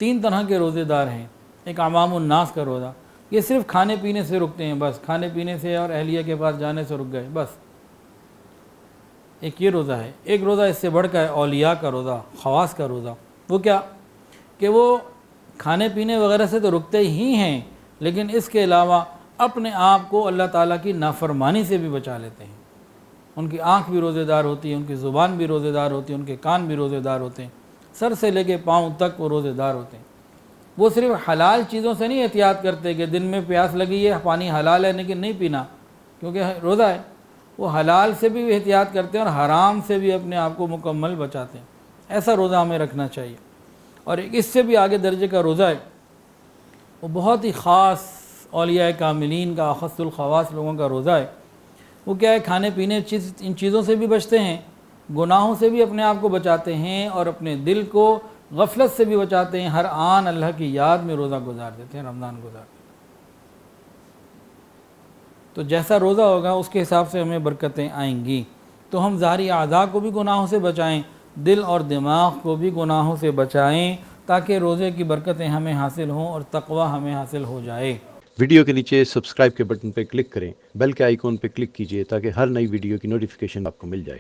تین طرح کے روزے دار ہیں۔ ایک عوام الناس کا روزہ، یہ صرف کھانے پینے سے رکتے ہیں، بس کھانے پینے سے اور اہلیہ کے پاس جانے سے رک گئے بس، ایک یہ روزہ ہے۔ ایک روزہ اس سے بڑھ کر ہے اولیاء کا روزہ، خواص کا روزہ۔ وہ کیا کہ وہ کھانے پینے وغیرہ سے تو رکتے ہی ہیں، لیکن اس کے علاوہ اپنے آپ کو اللہ تعالیٰ کی نافرمانی سے بھی بچا لیتے ہیں۔ ان کی آنکھ بھی روزے دار ہوتی ہے، ان کی زبان بھی روزے دار ہوتی ہے، ان کے کان بھی روزے دار ہوتے ہیں، سر سے لے کے پاؤں تک وہ روزے دار ہوتے ہیں۔ وہ صرف حلال چیزوں سے نہیں احتیاط کرتے کہ دن میں پیاس لگی ہے، پانی حلال ہے لیکن نہیں پینا کیونکہ روزہ ہے، وہ حلال سے بھی احتیاط کرتے ہیں اور حرام سے بھی اپنے آپ کو مکمل بچاتے ہیں۔ ایسا روزہ ہمیں رکھنا چاہیے۔ اور ایک اس سے بھی آگے درجے کا روزہ ہے، وہ بہت ہی خاص اولیاء کاملین کا، اخص الخواص لوگوں کا روزہ ہے۔ وہ کیا ہے، کھانے پینے ان چیزوں سے بھی بچتے ہیں، گناہوں سے بھی اپنے آپ کو بچاتے ہیں، اور اپنے دل کو غفلت سے بھی بچاتے ہیں۔ ہر آن اللہ کی یاد میں روزہ گزار دیتے ہیں، رمضان گزارتے ہیں۔ تو جیسا روزہ ہوگا اس کے حساب سے ہمیں برکتیں آئیں گی۔ تو ہم ظاہری اعضاء کو بھی گناہوں سے بچائیں، دل اور دماغ کو بھی گناہوں سے بچائیں، تاکہ روزے کی برکتیں ہمیں حاصل ہوں اور تقوی ہمیں حاصل ہو جائے۔ ویڈیو کے نیچے سبسکرائب کے بٹن پہ کلک کریں، بیل کے آئیکن پہ کلک کیجئے تاکہ ہر نئی ویڈیو کی نوٹیفیکیشن آپ کو مل جائے۔